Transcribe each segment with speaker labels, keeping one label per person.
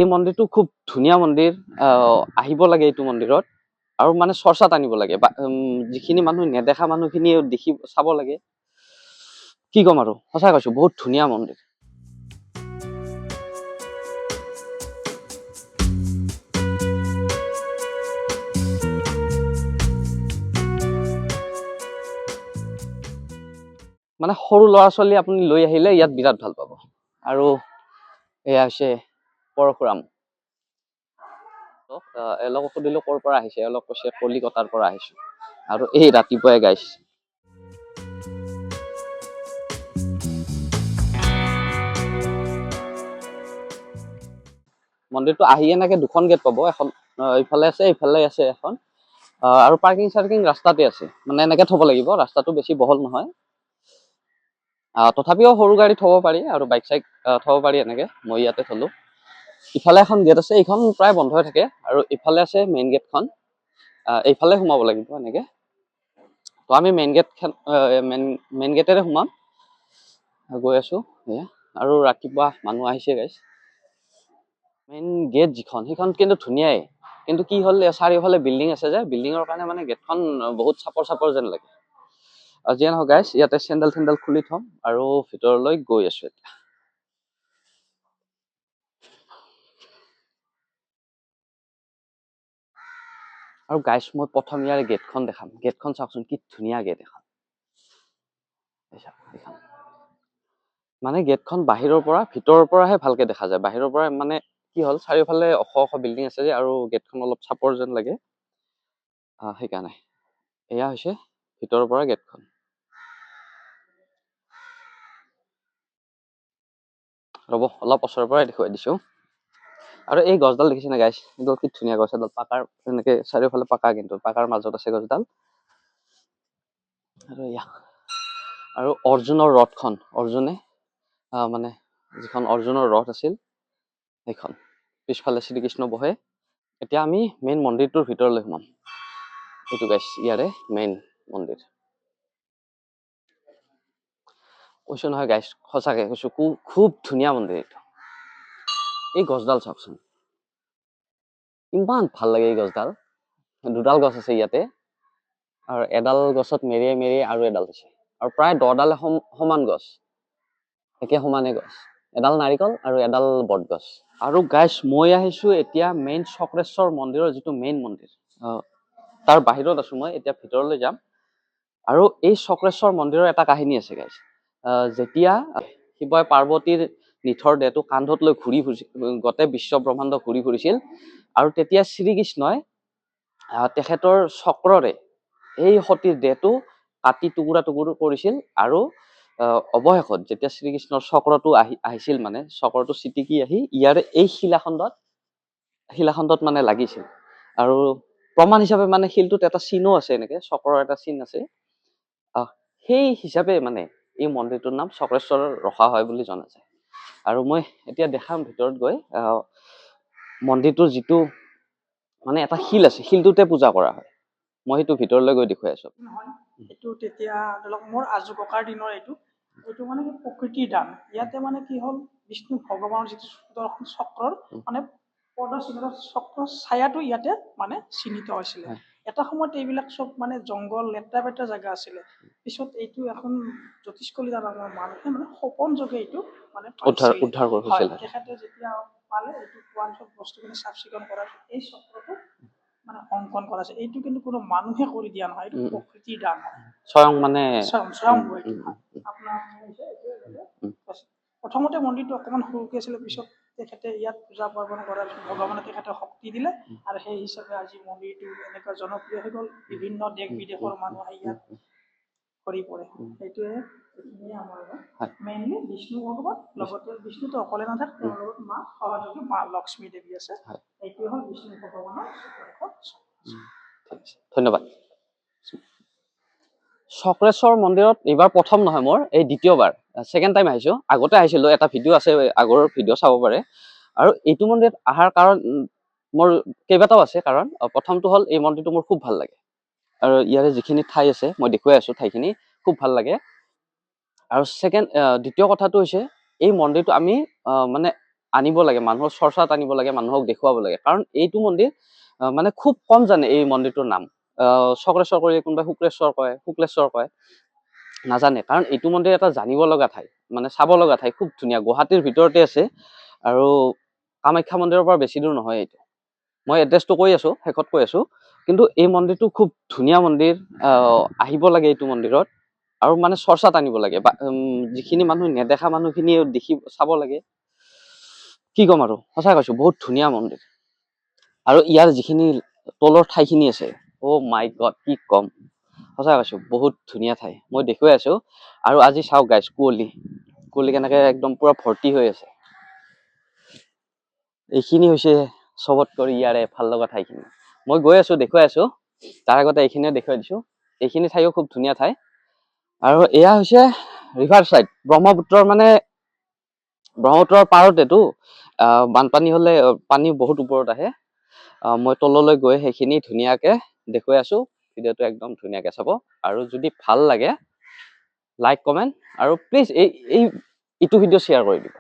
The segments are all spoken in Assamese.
Speaker 1: এই মন্দিৰটো খুব ধুনীয়া মন্দিৰ। আহিব লাগে এইটো মন্দিৰত আৰু মানে চৰ্চাত আনিব লাগে। যিখিনি মানুহ নেদেখা মানুহখিনি দেখি চাব লাগে। কি ক'ম আৰু, সঁচাই কৈছো বহুত ধুনীয়া মন্দিৰ। মানে সৰু ল'ৰা ছোৱালী আপুনি লৈ আহিলে ইয়াত বিৰাট ভাল পাব। আৰু এয়া হৈছে পৰশুৰাম। এওঁলোকক সুধিলো ক'ৰ পৰা আহিছে, এওঁলোক কৈছে কলিকতাৰ পৰা আহিছো। আৰু এই ৰাতিপুৱাই গাইছে। মন্দিৰটো আহি এনেকে দুখন গেট পাব, এখন ইফালে আছে ইফালে আছে এখন। আৰু পাৰ্কিং চাৰ্কিং ৰাস্তাতে আছে, মানে এনেকে থব লাগিব, ৰাস্তাটো বেছি বহল নহয়। তথাপিও সৰু গাড়ী থব পাৰি আৰু বাইক চাইক থব পাৰি এনেকে। মই ইয়াতে থলো। ইফালে এখন গেট আছে, এইখন প্ৰায় বন্ধ হৈ থাকে। আৰু ইফালে আছে মেইন গেটখন, এইফালে সোমাব লাগিব এনেকে। তো আমি মেইন গেটেৰে সোমাম। গৈ আছো এয়া। আৰু ৰাতিপুৱা মানুহ আহিছে গাইছ। মেইন গেট যিখন সেইখন কিন্তু ধুনীয়াই, কিন্তু কি হ'ল চাৰিওফালে বিল্ডিং আছে যে, বিল্ডিঙৰ কাৰণে মানে গেটখন বহুত চাপৰ যেন লাগে। যিয়ে নহওক গাইছ, ইয়াতে চেণ্ডেল খুলি থম আৰু ভিতৰলৈ গৈ আছো এতিয়া। আৰু গাইছ মই প্ৰথম ইয়াৰ গেটখন দেখাম। গেটখন চাওকচোন কি ধুনীয়া গেট এখন। মানে গেটখন বাহিৰৰ পৰা ভিতৰৰ পৰাহে ভালকে দেখা যায়। বাহিৰৰ পৰা মানে কি হ'ল চাৰিওফালে ওখ বিল্ডিং আছে যে, আৰু গেটখন অলপ চাপৰ যেন লাগে। সেইকাৰণে এয়া হৈছে ভিতৰৰ পৰা গেটখন। ৰ'ব অলপ ওচৰৰ পৰাই দেখুৱাই দিছো। আৰু এই গছডাল দেখিছে নে গাইছ, এইডাল কি ধুনীয়া গছ। এডাল পাকাৰ, এনেকে চাৰিওফালে পাকা, কিন্তু পাকাৰ মাজত আছে গছডাল। আৰু এয়া আৰু অৰ্জুনৰ ৰথখন, অৰ্জুনে মানে যিখন অৰ্জুনৰ ৰথ আছিল সেইখন। পিছফালে শ্ৰীকৃষ্ণ বহে। এতিয়া আমি মেইন মন্দিৰটোৰ ভিতৰলৈ সোমাম। এইটো গাইছ ইয়াৰে মেইন মন্দিৰ। কৈছো নহয় গাইছ, সঁচাকে কৈছো খুব ধুনীয়া মন্দিৰ এইটো। এই গছডাল চাওকচোন, ইমান ভাল লাগে এই গছডাল। দুডাল গছ আছে ইয়াতে, আৰু এডাল গছত মেৰিয়াই আৰু এডাল আছে। আৰু প্ৰায় 10ডাল সমান গছ, একে সমানে গছ। এডাল নাৰিকল আৰু এডাল বট গছ। আৰু গাইছ মই আহিছো এতিয়া মেইন চক্ৰেশ্বৰ মন্দিৰৰ যিটো মেইন মন্দিৰ, তাৰ বাহিৰত আছো মই। এতিয়া ভিতৰলৈ যাম। আৰু এই চক্ৰেশ্বৰ মন্দিৰৰ এটা কাহিনী আছে গাইছ। যেতিয়া শিৱই পাৰ্বতীৰ নিথৰ দেহটো কান্ধত লৈ ঘূৰি ফুৰিছিল, গোটেই বিশ্ব ব্ৰহ্মাণ্ড ঘূৰি ফুৰিছিল, আৰু তেতিয়া শ্ৰীকৃষ্ণই তেখেতৰ চক্ৰৰে এই সতীৰ দেহটো কাটি টুকুৰা কৰিছিল। আৰু অৱশেষত যেতিয়া শ্ৰীকৃষ্ণৰ চক্ৰটো আহিছিল, মানে চক্ৰটো চিটিকি আহি ইয়াৰে এই শিলাখণ্ডত মানে লাগিছিল। আৰু প্ৰমাণ হিচাপে মানে শিলটোত এটা চিনো আছে, এনেকে চক্ৰৰ এটা চিন আছে। সেই হিচাপে মানে এই মন্দিৰটোৰ নাম চক্ৰেশ্বৰ ৰখা হয় বুলি জনা যায়। আৰু মই এতিয়া দেখাম ভিতৰত গৈ। মন্দিৰটোৰ যিটো মানে এটা শিল আছে, শিলটোতে পূজা কৰা হয়। মই সেইটো ভিতৰলৈ গৈ দেখুৱাই আছো।
Speaker 2: এইটো তেতিয়া ধৰি লওক মোৰ আজু ককাৰ দিনৰ এইটো মানে কি প্ৰকৃতিৰ দান। ইয়াতে মানে কি হ'ল, বিষ্ণু ভগৱানৰ যিটো সুদৰ্শন চক্ৰৰ মানে পদচিহ্ন, চক্ৰ ছায়াটো ইয়াতে মানে চিহ্নিত হৈছিলে। এটা সময়ত এইবিলাক চব মানে জংঘল, লেতেৰা পেতেৰা জেগা আছিলে। পিছত এইটো এখন জ্যোতিষকলি নামৰ মানুহে মানে সপোন যোগে এইটো মানে
Speaker 1: উদ্ধাৰ কৰিছিল।
Speaker 2: তেখেতে যেতিয়া পালে, এইটো পোৱাৰ পিছত বস্তুখিনি চাফ চিকুণ কৰাৰ এই চক্ৰটো মানে অংকন কৰা আছে। এইটো কিন্তু কোনো মানুহে কৰি দিয়া নহয়, এইটো প্ৰকৃতিৰ দান হয়।
Speaker 1: স্বয়ং মানে
Speaker 2: প্ৰথমতে মন্দিৰটো অকণমান সৰুকে আছিলে, পিছত তেখেতে ইয়াত পূজা পাৰ্বণ কৰাৰ পিছত ভগৱানে তেখেতে শক্তি দিলে, আৰু সেই হিচাপে আজি মন্দিৰটো এনেকুৱা জনপ্ৰিয় হৈ গ'ল। বিভিন্ন দেশ বিদেশৰ মানুহ আহি ইয়াত ভৰি পৰে। সেইটোৱে আমাৰ মেইনলি বিষ্ণু ভগৱান। লগতে বিষ্ণুটো অকলে নাথাকে, তেওঁৰ লগত মা সহযোগী মা লক্ষ্মী দেৱী আছে। এইটোৱে হ'ল বিষ্ণু ভগৱানৰ।
Speaker 1: ধন্যবাদ। চক্ৰেশ্বৰ মন্দিৰত এইবাৰ প্ৰথম নহয়, মোৰ এই দ্বিতীয়বাৰ, ছেকেণ্ড টাইম আহিছো। আগতে আহিছিলো, এটা ভিডিঅ' আছে, আগৰ ভিডিঅ' চাব পাৰে। আৰু এইটো মন্দিৰত অহাৰ কাৰণ মোৰ কেইবাটাও আছে কাৰণ। প্ৰথমটো হ'ল এই মন্দিৰটো মোৰ খুব ভাল লাগে, আৰু ইয়াৰে যিখিনি ঠাই আছে মই দেখুৱাই আছো, ঠাইখিনি খুব ভাল লাগে। আৰু দ্বিতীয় কথাটো হৈছে এই মন্দিৰটো আমি মানে আনিব লাগে, মানুহৰ চৰ্চাত আনিব লাগে, মানুহক দেখুৱাব লাগে। কাৰণ এইটো মন্দিৰ মানে খুব কম জানে এই মন্দিৰটোৰ নাম। চক্ৰেশ্বৰ কৰি কোনোবাই শুক্লেশ্বৰ কয়, নাজানে। কাৰণ এইটো মন্দিৰ এটা জানিব লগা ঠাই, মানে চাব লগা ঠাই, খুব ধুনীয়া। গুৱাহাটীৰ ভিতৰতে আছে আৰু কামাখ্যা মন্দিৰৰ পৰা বেছি দূৰ নহয় এইটো। মই এড্ৰেছটো কৈ আছো, শেষত কৈ আছো। কিন্তু এই মন্দিৰটো খুব ধুনীয়া মন্দিৰ, আহিব লাগে এইটো মন্দিৰত আৰু মানে চৰ্চাত আনিব লাগে। যিখিনি মানুহ নেদেখা মানুহখিনি চাব লাগে। কি ক'ম আৰু, সঁচাই কৈছো বহুত ধুনীয়া মন্দিৰ। আৰু ইয়াৰ যিখিনি তলৰ ঠাইখিনি আছে, অ' মাই গড, কি ক'ম, সঁচাই কৈছো বহুত ধুনীয়া ঠাই। মই দেখুৱাই আছো। আৰু আজি চাওক গাইছ, কুঁৱলী কেনেকে একদম পুৰা ভৰ্তি হৈ আছে। এইখিনি হৈছে চবতকৈ ইয়াৰে ভাল লগা ঠাইখিনি। মই গৈ আছো, দেখুৱাই আছো। তাৰ আগতে এইখিনিও দেখুৱাই দিছো। এইখিনি ঠাইও খুব ধুনীয়া ঠাই। আৰু এয়া হৈছে ৰিভাৰ চাইড, ব্ৰহ্মপুত্ৰৰ পাৰতেতো বানপানী হলে পানী বহুত ওপৰত আহে। মই তললৈ গৈ সেইখিনি ধুনীয়াকে দেখুৱাই আছো। ভিডিঅ'টো একদম ধুনীয়াকে চাব। আৰু যদি ভাল লাগে লাইক, কমেণ্ট আৰু প্লিজ এইটো ভিডিঅ' শ্বেয়াৰ কৰি দিব।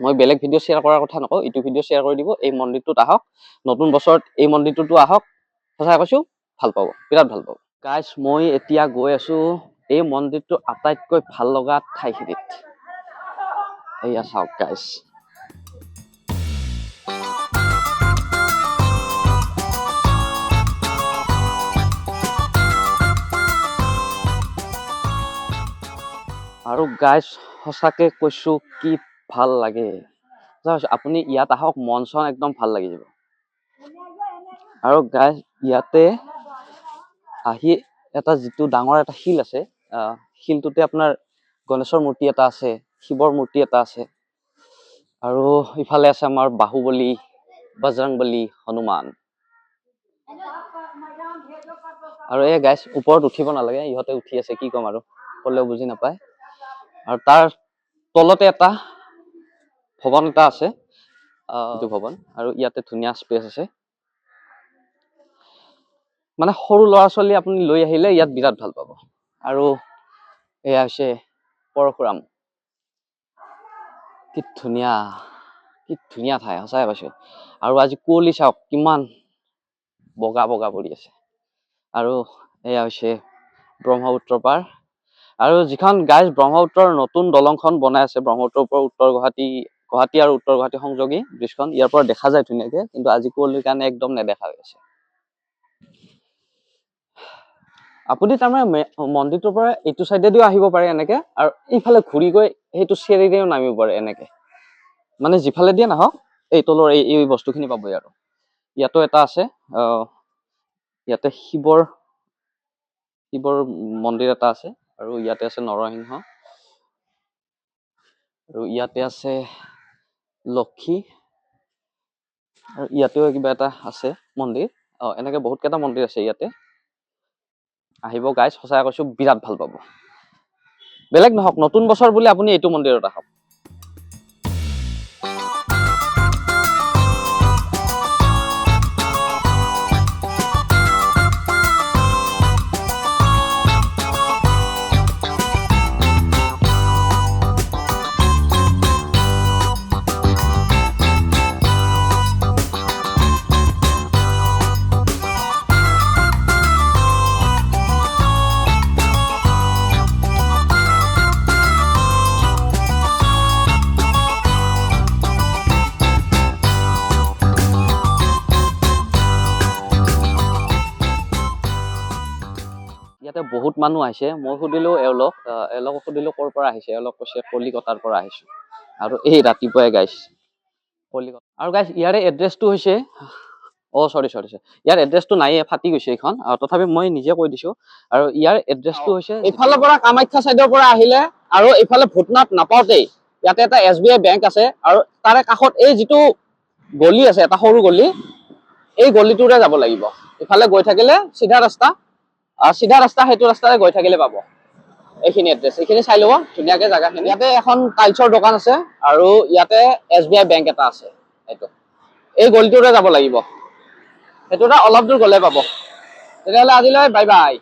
Speaker 1: মই বেলেগ ভিডিঅ' শ্বেয়াৰ কৰাৰ কথা নকওঁ, এইটো ভিডিঅ' শ্বেয়াৰ কৰি দিব। এই মন্দিৰটোত আহক, নতুন বছৰত এই মন্দিৰটোতো আহক। সঁচাই কৈছো ভাল পাব, বিৰাট ভাল পাব। গাইজ, মই এতিয়া গৈ আছো এই মন্দিৰটো আটাইতকৈ ভাল লগা ঠাইখিনিত। এয়া চাওক গাইজ। আৰু গাইজ সঁচাকে কৈছো কি ভাল লাগে। আপুনি ইয়াত আহক, মন চন একদম ভাল লাগি যাব। আৰু গাইজ ইয়াতে আহি এটা যিটো ডাঙৰ এটা শিল আছে, শিলটোতে আপোনাৰ গণেশৰ মূৰ্তি এটা আছে, শিৱৰ মূৰ্তি এটা আছে। আৰু ইফালে আছে আমাৰ বাহুবলী, বজৰংবলী, হনুমান। আৰু এই গাইজ ওপৰত উঠিব নালাগে, ইহঁতে উঠি আছে, কি ক'ম আৰু, ক'লেও বুজি নাপায়। আৰু তাৰ তলতে এটা ভৱন এটা আছে, এইটো ভৱন। আৰু ইয়াতে ধুনীয়া স্পেচ আছে। মানে সৰু ল'ৰা ছোৱালী আপুনি লৈ আহিলে ইয়াত বিৰাট ভাল পাব। আৰু এয়া হৈছে পৰশুৰাম। কি ধুনীয়া ঠাই, সঁচাই কৈছো। আৰু আজি কুঁৱলী চাওক কিমান বগা পৰি আছে। আৰু এয়া হৈছে ব্ৰহ্মপুত্ৰ পাৰ। আৰু যিখন গাইজ ব্ৰহ্মপুত্ৰৰ নতুন দলংখন বনাই আছে, ব্ৰহ্মপুত্ৰৰ পৰা গুৱাহাটী আৰু উত্তৰ গুৱাহাটী সংযোগী ব্ৰিজখন, ইয়াৰ পৰা দেখা যায় ধুনীয়াকে। কিন্তু আজি কুঁৱলীৰ কাৰণে একদম নেদেখা হৈ আছে। আপুনি তাৰমানে মন্দিৰটোৰ পৰা এইটো চাইডেদিও আহিব পাৰে এনেকে, আৰু এইফালে ঘূৰি গৈ সেইটো চেৰিৰেও নামিব পাৰে এনেকে। মানে যিফালে দিয়ে নাহক, এই তলৰ এই বস্তুখিনি পাবই। আৰু ইয়াতো এটা আছে, ইয়াতে শিৱৰ মন্দিৰ এটা আছে। আৰু ইয়াতে আছে নৰসিংহ। আৰু ইয়াতে আছে লক্ষী। আৰু ইয়াতেও কিবা এটা আছে মন্দিৰ। এনেকে বহুত কেইটা মন্দিৰ আছে ইয়াতে। আহিব গাইজ, সঁচাই কৈছো বিৰাট ভাল পাব। বেলেগ নহওক, নতুন বছৰ বুলি আপুনি এইটো মন্দিৰত আহক। ইয়াতে বহুত মানুহ আহিছে। মই সুধিলো এওঁলোকক সুধিলো ক'ৰ পৰা আহিছে। এওঁলোক কৈছে কলিকতাৰ পৰা আহিছো। আৰু এই ৰাতিপুৱাই গাইছ কলিকতা। আৰু গাইছ ইয়াৰে এড্ৰেছটো হৈছে, চৰি ইয়াৰ এড্ৰেছটো নাইয়ে, ফাটি গৈছে এইখন। তথাপি মই নিজে কৈ দিছো। আৰু ইয়াৰ এড্ৰেছটো হৈছে, এইফালৰ পৰা কামাখ্যা চাইডৰ পৰা আহিলে আৰু এইফালে ভূটনাথ নাপাওঁতেই ইয়াতে এটা SBI বেংক আছে। আৰু তাৰে কাষত এই যিটো গলি আছে, এটা সৰু গলি, এই গলিটোৰে যাব লাগিব। ইফালে গৈ থাকিলে চিধা ৰাস্তা, সেইটো ৰাস্তাৰে গৈ থাকিলে পাব এইখিনি এড্ৰেছ। এইখিনি চাই ল'ব ধুনীয়াকে জাগাখিনি। ইয়াতে এখন টাইলছৰ দোকান আছে আৰু ইয়াতে SBI বেংক এটা আছে। এই গলিটোৰে যাব লাগিব। সেইটোতে অলপ দূৰ গ'লে পাব। তেতিয়াহ'লে আজিলৈ বাই বাই।